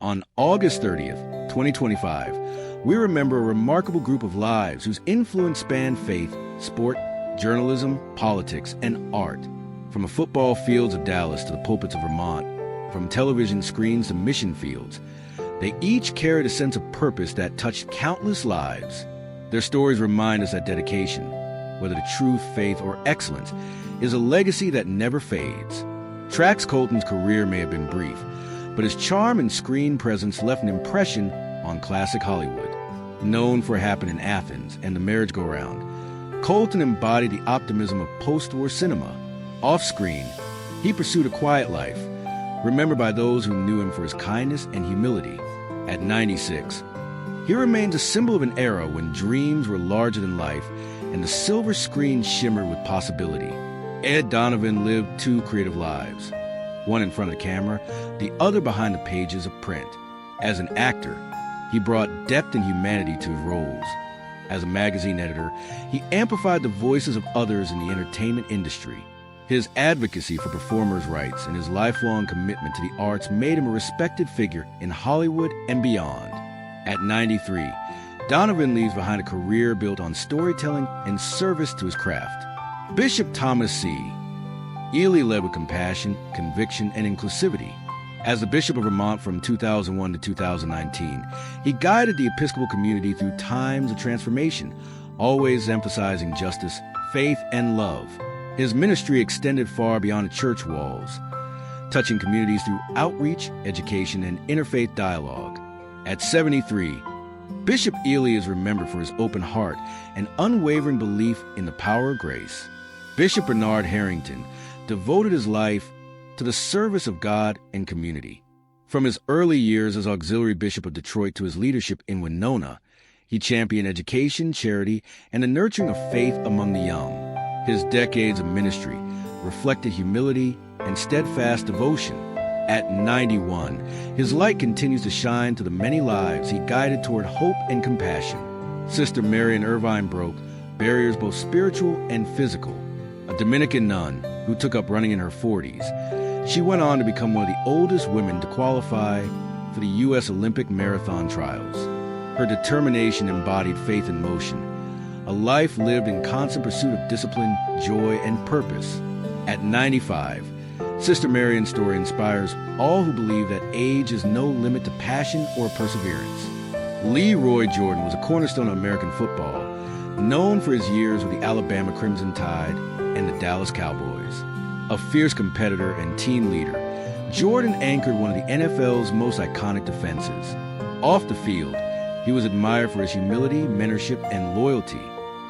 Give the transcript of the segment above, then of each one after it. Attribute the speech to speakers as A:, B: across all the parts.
A: On August 30th, 2025, we remember a remarkable group of lives whose influence spanned faith, sport, journalism, politics, and art. From the football fields of Dallas to the pulpits of Vermont, from television screens to mission fields, they each carried a sense of purpose that touched countless lives. Their stories remind us that dedication, whether to truth, faith, or excellence, is a legacy that never fades. Trax Colton's career may have been brief, but his charm and screen presence left an impression on classic Hollywood. Known for Happened in Athens and The Marriage-Go-Round, Colton embodied the optimism of post-war cinema. Off-screen, he pursued a quiet life, remembered by those who knew him for his kindness and humility. At 96, he remains a symbol of an era when dreams were larger than life and the silver screen shimmered with possibility. Donovan lived two creative lives, one in front of the camera, the other behind the pages of print. As an actor, he brought depth and humanity to his roles. As a magazine editor, he amplified the voices of others in the entertainment industry. His advocacy for performers' rights and his lifelong commitment to the arts made him a respected figure in Hollywood and beyond. At 93, Donovan leaves behind a career built on storytelling and service to his craft. Bishop Thomas C. Ely led with compassion, conviction, and inclusivity. As the Bishop of Vermont from 2001 to 2019, he guided the Episcopal community through times of transformation, always emphasizing justice, faith, and love. His ministry extended far beyond the church walls, touching communities through outreach, education, and interfaith dialogue. At 73, Bishop Ely is remembered for his open heart and unwavering belief in the power of grace. Bishop Bernard Harrington devoted his life to the service of God and community. From his early years as auxiliary bishop of Detroit to his leadership in Winona, he championed education, charity, and the nurturing of faith among the young. His decades of ministry reflected humility and steadfast devotion. At 91, his light continues to shine to the many lives he guided toward hope and compassion. Sister Marian Irvine broke barriers both spiritual and physical. A Dominican nun who took up running in her 40s, she went on to become one of the oldest women to qualify for the U.S. Olympic marathon trials. Her determination embodied faith in motion, a life lived in constant pursuit of discipline, joy, and purpose. At 95, Sister Marian's story inspires all who believe that age is no limit to passion or perseverance. Leroy Jordan was a cornerstone of American football, known for his years with the Alabama Crimson Tide and the Dallas Cowboys. A fierce competitor and team leader, Jordan anchored one of the NFL's most iconic defenses. Off the field, he was admired for his humility, mentorship, and loyalty.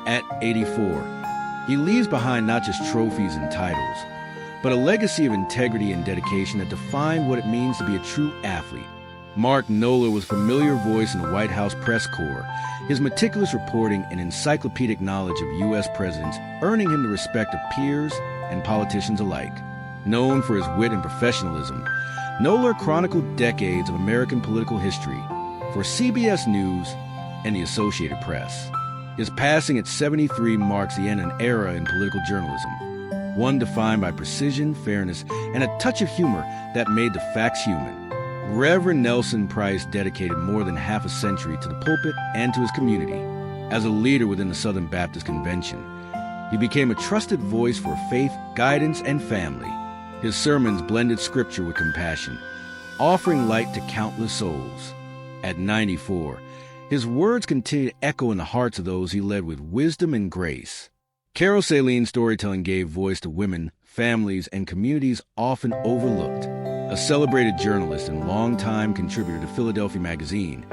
A: At 84, he leaves behind not just trophies and titles, but a legacy of integrity and dedication that defined what it means to be a true athlete. Mark Noller was a familiar voice in the White House press corps, his meticulous reporting and encyclopedic knowledge of U.S. presidents earning him the respect of peers and politicians alike. Known for his wit and professionalism, Noller chronicled decades of American political history for CBS News and the Associated Press. His passing at 73 marks the end of an era in political journalism, one defined by precision, fairness, and a touch of humor that made the facts human. Reverend Nelson Price dedicated more than half a century to the pulpit and to his community. As a leader within the Southern Baptist Convention, he became a trusted voice for faith, guidance, and family. His sermons blended scripture with compassion, offering light to countless souls. At 94, his words continue to echo in the hearts of those he led with wisdom and grace. Carol Saleen's storytelling gave voice to women, families, and communities often overlooked. A celebrated journalist and longtime contributor to Philadelphia Magazine,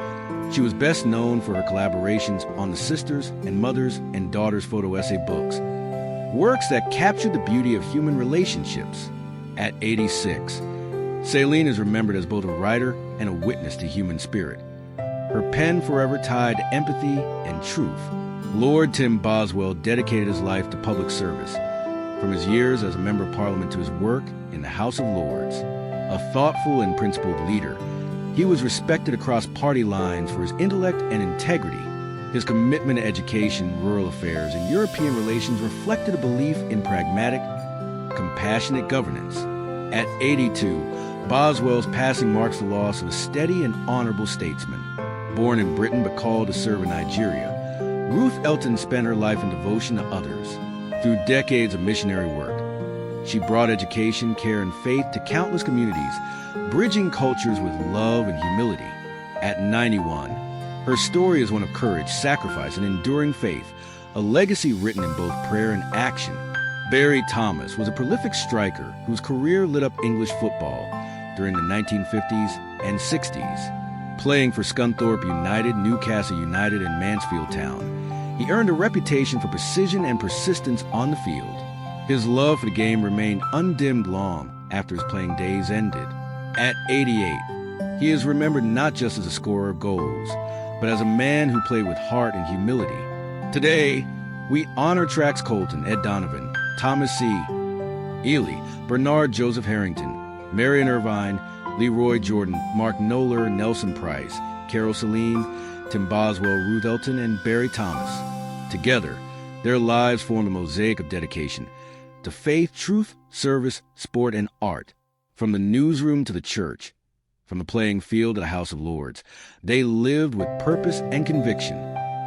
A: she was best known for her collaborations on the Sisters and Mothers and Daughters photo essay books, works that captured the beauty of human relationships. At 86, Saleen is remembered as both a writer and a witness to human spirit. Her pen forever tied to empathy and truth. Lord Tim Boswell dedicated his life to public service, from his years as a member of Parliament to his work in the House of Lords. A thoughtful and principled leader, he was respected across party lines for his intellect and integrity. His commitment to education, rural affairs, and European relations reflected a belief in pragmatic, compassionate governance. At 82, Boswell's passing marks the loss of a steady and honorable statesman. Born in Britain but called to serve in Nigeria, Ruth Elton spent her life in devotion to others. Through decades of missionary work, she brought education, care, and faith to countless communities, bridging cultures with love and humility. At 91, her story is one of courage, sacrifice, and enduring faith, a legacy written in both prayer and action. Barry Thomas was a prolific striker whose career lit up English football during the 1950s and 60s. Playing for Scunthorpe United, Newcastle United, and Mansfield Town, he earned a reputation for precision and persistence on the field. His love for the game remained undimmed long after his playing days ended. At 88, he is remembered not just as a scorer of goals, but as a man who played with heart and humility. Today, we honor Trax Colton, Ed Donovan, Thomas C. Ely, Bernard Joseph Harrington, Marion Irvine, Leroy Jordan, Mark Noller, Nelson Price, Carol Celine, Tim Boswell, Ruth Elton, and Barry Thomas. Together, their lives formed a mosaic of dedication to faith, truth, service, sport, and art. From the newsroom to the church, from the playing field to the House of Lords, they lived with purpose and conviction.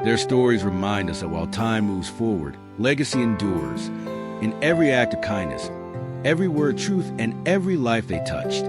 A: Their stories remind us that while time moves forward, legacy endures. In every act of kindness, every word truth, and every life they touched,